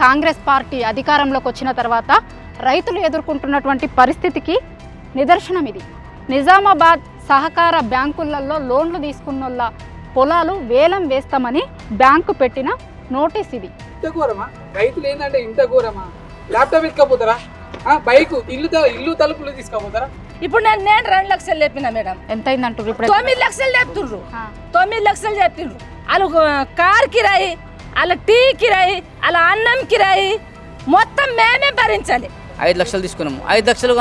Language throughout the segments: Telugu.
కాంగ్రెస్ పార్టీ అధికారంలోకి వచ్చిన తర్వాత రైతులు ఎదుర్కొంటున్నటువంటి పరిస్థితికి నిదర్శనం ఇది. నిజామాబాద్ సహకార బ్యాంకులలో లోన్లు తీసుకున్నోళ్ళ పొలాలు వేలం వేస్తామని బ్యాంకు పెట్టిన నోటీస్ ఇది. ఇంత ఘోరమా? రైతులు ఏంటంటే ఇంత ఘోరమా? ల్యాప్టాప్ ఎత్తుకపోతారా? బైక్ ఇల్లు తలుపులు తీసుకోపోతారా? ఇప్పుడు నేను 2 లక్షలు చెప్పిన మేడం. ఎంత అయిందంటారు? ఇప్పుడు 9 లక్షలు చెప్తుండ్రు. 9 లక్షలు చెప్తుండ్రు. వాళ్ళు కార్ కిరాయి, వాళ్ళ టీ కిరాయి, వాళ్ళ అన్నం కిరాయి మొత్తం మేమే భరించాలి. 5 లక్షలు తీసుకున్నాము. 5 లక్షలు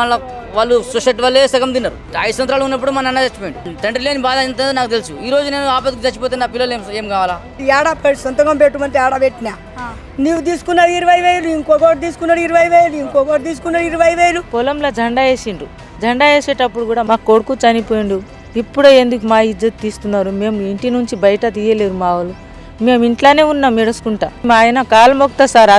వాళ్ళు సొసైటీ వాళ్ళే సగం తిన్నారు. 5 సంవత్సరాలు ఉన్నప్పుడు మా నాన్న చచ్చిపోయింది. తండ్రి లేని బాధ ఎంత నాకు తెలుసు. ఈ రోజు నేను ఆపదకు చచ్చిపోతే నా పిల్లలు ఏం కావాలా? సొంతంగా పెట్టమంటే ఆడ పెట్టినా. నువ్వు తీసుకున్నావు 20,000, ఇంకొకటి తీసుకున్నాడు 20,000, ఇంకొకటి తీసుకున్నాడు 20,000. పొలంలో జెండా వేసిండ్రు. జెండా వేసేటప్పుడు కూడా మా కొడుకు చనిపోయిండు. ఇప్పుడే ఎందుకు మా ఇజ్జత్ తీస్తున్నారు? మేము ఇంటి నుంచి బయట తీయలేరు మా వాళ్ళు. మేము ఇంట్లోనే ఉన్నాం ఏడుచుకుంటా. మా ఆయన కాలు మొక్తా సార్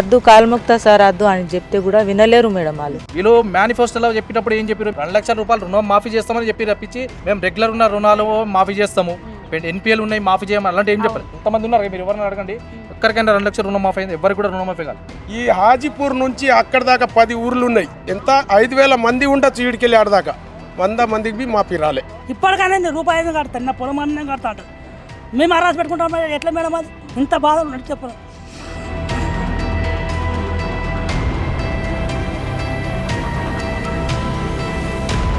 అద్దు అని చెప్తే కూడా వినలేరు మేడం వాళ్ళు. వీళ్ళు మేనిఫెస్టోలో చెప్పేటప్పుడు ఏం చెప్పారు? 2 లక్షల రూపాయలు రుణం మాఫీ చేస్తామని చెప్పి రప్పించి మేము రెగ్యులర్ ఉన్న రుణాలు మాఫీ చేస్తాము, ఎన్పిఎల్ ఉన్నాయి మాఫీ చేయమని అలాంటి ఏం చెప్పారు? ఎంతమంది ఉన్నారు? మీరు ఎవరైనా అడగండి. ఎక్కడికైనా 2 లక్షల రుణం మాఫీ అయింది? ఎవరికి కూడా రుణం మాఫీ కాదు. ఈ హాజీపూర్ నుంచి అక్కడ దాకా 10 ఊర్లు ఉన్నాయి. ఎంత 5,000 మంది ఉండొచ్చు. ఈడికెళ్ళి ఆడదాకా 100 మందికి మాఫీ రాలే. ఇప్పటికైనా రూపాయి కడతాను, నా పొలం అన్నీ కడతాడు. మేము అరాసి పెట్టుకుంటాం. ఎట్లా మేడం అది? ఇంత బాధ చెప్పరు.